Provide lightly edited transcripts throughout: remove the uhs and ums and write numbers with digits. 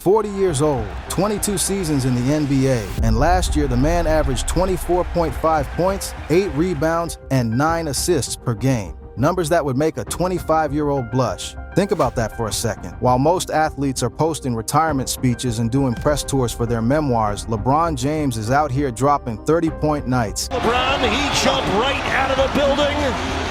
40 years old, 22 seasons in the NBA, and last year the man averaged 24.5 points, 8 rebounds, and 9 assists per game. Numbers that would make a 25-year-old blush. Think about that for a second. While most athletes are posting retirement speeches and doing press tours for their memoirs, LeBron James is out here dropping 30-point nights. LeBron, he jumped right out of the building.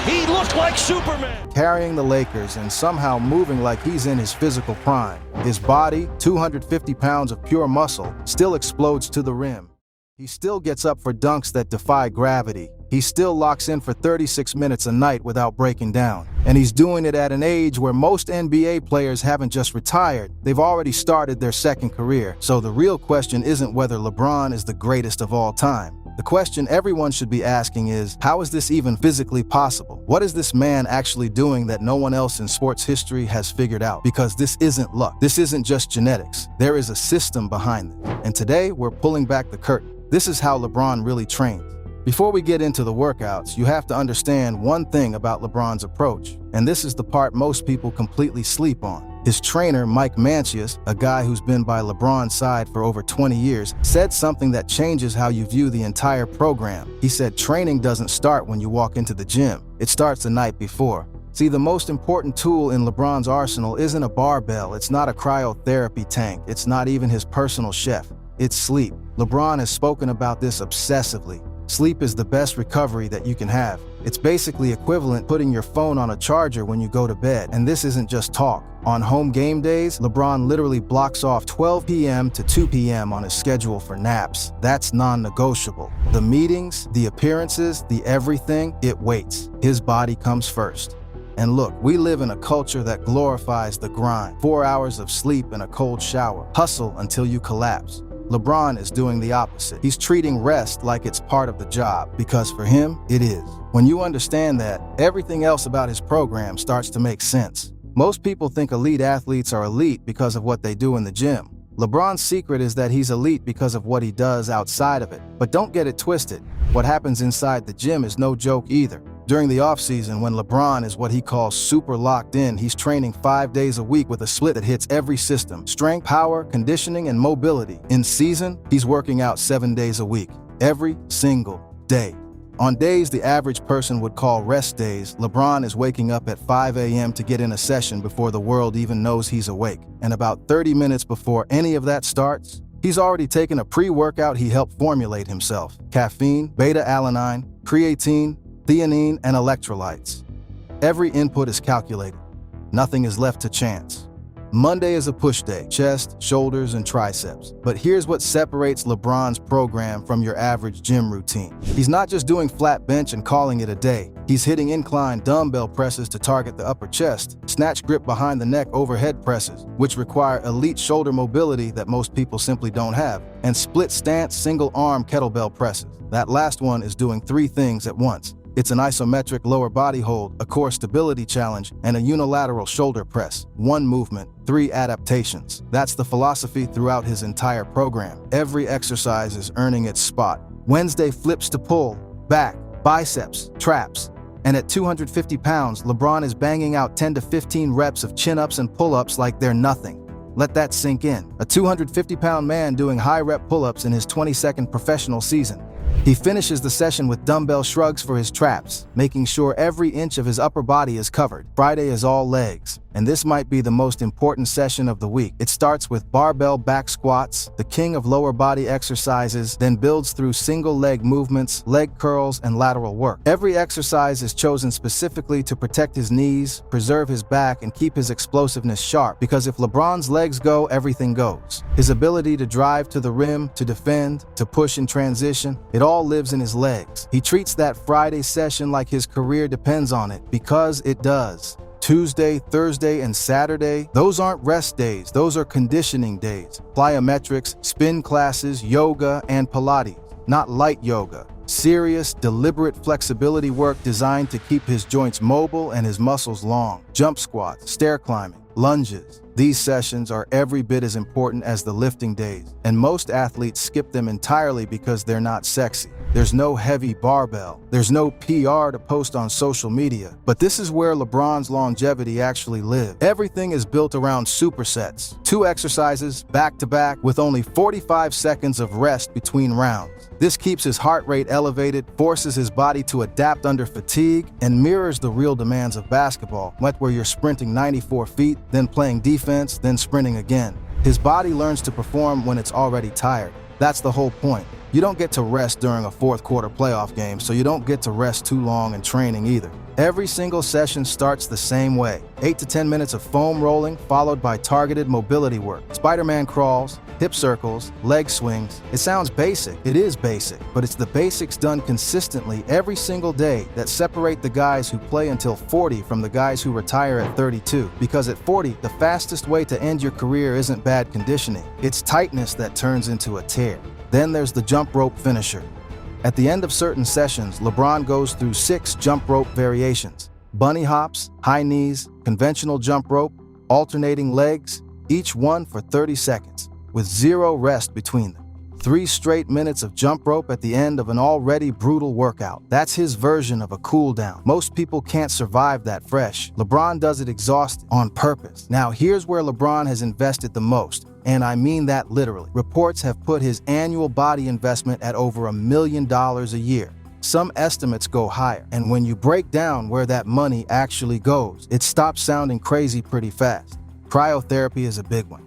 He looked like Superman. Carrying the Lakers and somehow moving like he's in his physical prime. His body, 250 pounds of pure muscle, still explodes to the rim. He still gets up for dunks that defy gravity. He still locks in for 36 minutes a night without breaking down. And he's doing it at an age where most NBA players haven't just retired, they've already started their second career. So the real question isn't whether LeBron is the greatest of all time. The question everyone should be asking is, how is this even physically possible? What is this man actually doing that no one else in sports history has figured out? Because this isn't luck. This isn't just genetics. There is a system behind it. And today, we're pulling back the curtain. This is how LeBron really trains. Before we get into the workouts, you have to understand one thing about LeBron's approach, and this is the part most people completely sleep on. His trainer, Mike Mancius, a guy who's been by LeBron's side for over 20 years, said something that changes how you view the entire program. He said training doesn't start when you walk into the gym. It starts the night before. See, the most important tool in LeBron's arsenal isn't a barbell, it's not a cryotherapy tank, it's not even his personal chef. It's sleep. LeBron has spoken about this obsessively. Sleep is the best recovery that you can have. It's basically equivalent putting your phone on a charger when you go to bed. And this isn't just talk. On home game days, LeBron literally blocks off 12 p.m. to 2 p.m. on his schedule for naps. That's non-negotiable. The meetings, the appearances, the everything, it waits. His body comes first. And look, we live in a culture that glorifies the grind. 4 hours of sleep and a cold shower. Hustle until you collapse. LeBron is doing the opposite. He's treating rest like it's part of the job, because for him, it is. When you understand that, everything else about his program starts to make sense. Most people think elite athletes are elite because of what they do in the gym. LeBron's secret is that he's elite because of what he does outside of it. But don't get it twisted. What happens inside the gym is no joke either. During the offseason, when LeBron is what he calls super locked in, he's training 5 days a week with a split that hits every system: strength, power, conditioning, and mobility. In season, he's working out 7 days a week, every single day. On days the average person would call rest days, LeBron is waking up at 5 a.m. to get in a session before the world even knows he's awake. And about 30 minutes before any of that starts, he's already taken a pre-workout he helped formulate himself: caffeine, beta-alanine, creatine, theanine, and electrolytes. Every input is calculated. Nothing is left to chance. Monday is a push day: chest, shoulders, and triceps. But here's what separates LeBron's program from your average gym routine. He's not just doing flat bench and calling it a day. He's hitting incline dumbbell presses to target the upper chest, snatch grip behind the neck overhead presses, which require elite shoulder mobility that most people simply don't have, and split stance single arm kettlebell presses. That last one is doing 3 things at once. It's an isometric lower body hold, a core stability challenge, and a unilateral shoulder press. 1 movement, 3 adaptations. That's the philosophy throughout his entire program. Every exercise is earning its spot. Wednesday flips to pull, back, biceps, traps. And at 250 pounds, LeBron is banging out 10 to 15 reps of chin-ups and pull-ups like they're nothing. Let that sink in. A 250-pound man doing high-rep pull-ups in his 22nd professional season. He finishes the session with dumbbell shrugs for his traps, making sure every inch of his upper body is covered. Friday is all legs, and this might be the most important session of the week. It starts with barbell back squats, the king of lower body exercises, then builds through single leg movements, leg curls, and lateral work. Every exercise is chosen specifically to protect his knees, preserve his back, and keep his explosiveness sharp, because if LeBron's legs go, everything goes. His ability to drive to the rim, to defend, to push in transition, it all lives in his legs. He treats that Friday session like his career depends on it, because it does. Tuesday, Thursday, and Saturday, those aren't rest days, those are conditioning days. Plyometrics, spin classes, yoga, and Pilates. Not light yoga. Serious, deliberate flexibility work designed to keep his joints mobile and his muscles long. Jump squats, stair climbing, lunges. These sessions are every bit as important as the lifting days, and most athletes skip them entirely because they're not sexy. There's no heavy barbell. There's no PR to post on social media. But this is where LeBron's longevity actually lives. Everything is built around supersets. 2 exercises, back-to-back, with only 45 seconds of rest between rounds. This keeps his heart rate elevated, forces his body to adapt under fatigue, and mirrors the real demands of basketball, like where you're sprinting 94 feet, then playing defense, then sprinting again. His body learns to perform when it's already tired. That's the whole point. You don't get to rest during a fourth quarter playoff game, so you don't get to rest too long in training either. Every single session starts the same way. 8 to 10 minutes of foam rolling, followed by targeted mobility work. Spider-Man crawls, hip circles, leg swings. It sounds basic. It is basic, but it's the basics done consistently every single day that separate the guys who play until 40 from the guys who retire at 32. Because at 40, the fastest way to end your career isn't bad conditioning. It's tightness that turns into a tear. Then there's the jump rope finisher. At the end of certain sessions, LeBron goes through 6 jump rope variations. Bunny hops, high knees, conventional jump rope, alternating legs, each one for 30 seconds, with 0 rest between them. 3 straight minutes of jump rope at the end of an already brutal workout. That's his version of a cool down. Most people can't survive that fresh. LeBron does it exhausted, on purpose. Now here's where LeBron has invested the most. And I mean that literally. Reports have put his annual body investment at over $1 million a year. Some estimates go higher, and when you break down where that money actually goes, it stops sounding crazy pretty fast. Cryotherapy is a big one.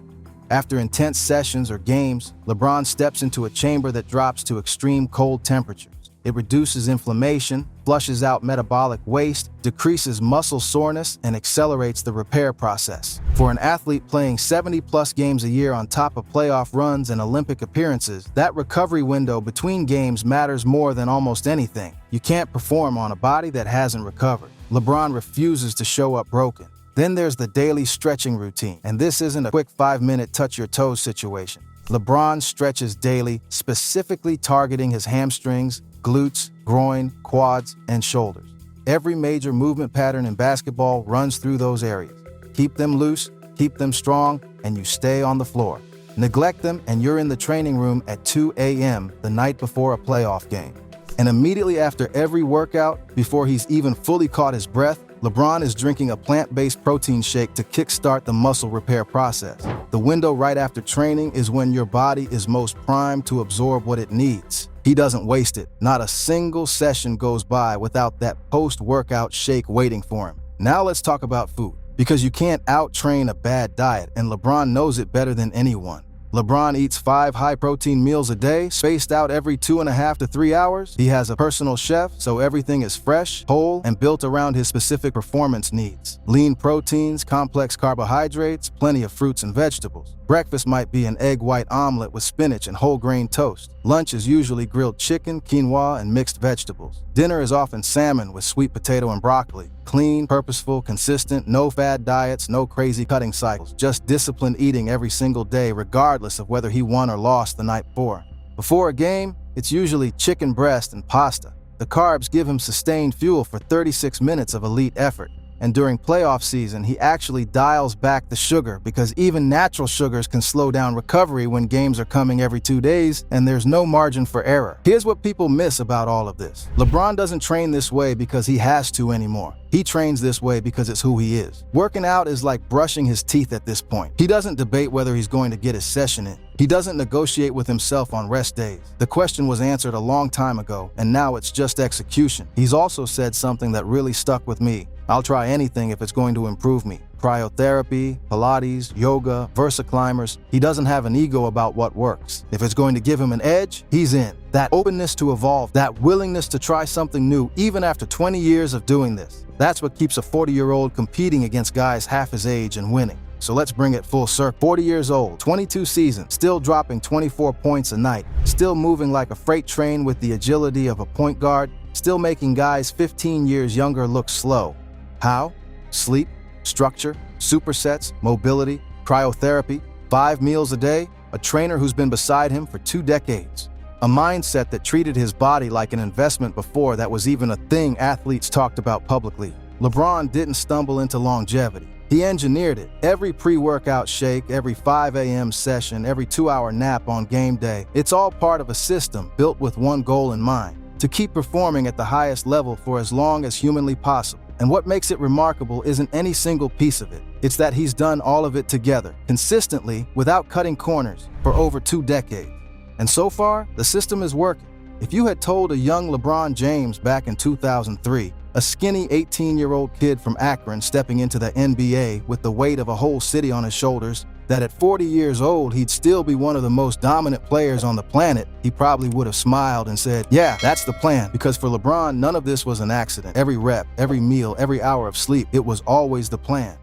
After intense sessions or games, LeBron steps into a chamber that drops to extreme cold temperatures. It reduces inflammation, flushes out metabolic waste, decreases muscle soreness, and accelerates the repair process. For an athlete playing 70-plus games a year on top of playoff runs and Olympic appearances, that recovery window between games matters more than almost anything. You can't perform on a body that hasn't recovered. LeBron refuses to show up broken. Then there's the daily stretching routine, and this isn't a quick 5-minute touch-your-toes situation. LeBron stretches daily, specifically targeting his hamstrings, glutes, groin, quads, and shoulders. Every major movement pattern in basketball runs through those areas. Keep them loose, keep them strong, and you stay on the floor. Neglect them and you're in the training room at 2 a.m. the night before a playoff game. And immediately after every workout, before he's even fully caught his breath, LeBron is drinking a plant-based protein shake to kickstart the muscle repair process. The window right after training is when your body is most primed to absorb what it needs. He doesn't waste it. Not a single session goes by without that post-workout shake waiting for him. Now let's talk about food, because you can't out-train a bad diet, and LeBron knows it better than anyone. LeBron eats 5 high-protein meals a day, spaced out every 2.5 to 3 hours. He has a personal chef, so everything is fresh, whole, and built around his specific performance needs. Lean proteins, complex carbohydrates, plenty of fruits and vegetables. Breakfast might be an egg white omelet with spinach and whole grain toast. Lunch is usually grilled chicken, quinoa, and mixed vegetables. Dinner is often salmon with sweet potato and broccoli. Clean, purposeful, consistent, no fad diets, no crazy cutting cycles, just disciplined eating every single day regardless of whether he won or lost the night before. Before a game, it's usually chicken breast and pasta. The carbs give him sustained fuel for 36 minutes of elite effort. And during playoff season, he actually dials back the sugar because even natural sugars can slow down recovery when games are coming every 2 days and there's no margin for error. Here's what people miss about all of this. LeBron doesn't train this way because he has to anymore. He trains this way because it's who he is. Working out is like brushing his teeth at this point. He doesn't debate whether he's going to get his session in. He doesn't negotiate with himself on rest days. The question was answered a long time ago, and now it's just execution. He's also said something that really stuck with me. I'll try anything if it's going to improve me. Cryotherapy, Pilates, yoga, Versa climbers. He doesn't have an ego about what works. If it's going to give him an edge, he's in. That openness to evolve, that willingness to try something new even after 20 years of doing this. That's what keeps a 40-year-old competing against guys half his age and winning. So let's bring it full circle. 40 years old, 22 seasons, still dropping 24 points a night, still moving like a freight train with the agility of a point guard, still making guys 15 years younger look slow. How? Sleep, structure, supersets, mobility, cryotherapy, 5 meals a day, a trainer who's been beside him for 2 decades. A mindset that treated his body like an investment before that was even a thing athletes talked about publicly. LeBron didn't stumble into longevity. He engineered it. Every pre-workout shake, every 5 a.m. session, every 2-hour nap on game day. It's all part of a system built with one goal in mind: to keep performing at the highest level for as long as humanly possible. And what makes it remarkable isn't any single piece of it. It's that he's done all of it together, consistently, without cutting corners, for over 2 decades. And so far, the system is working. If you had told a young LeBron James back in 2003, a skinny 18-year-old kid from Akron stepping into the NBA with the weight of a whole city on his shoulders, that at 40 years old he'd still be one of the most dominant players on the planet, he probably would have smiled and said, "Yeah, that's the plan." Because for LeBron, none of this was an accident. Every rep, every meal, every hour of sleep, it was always the plan.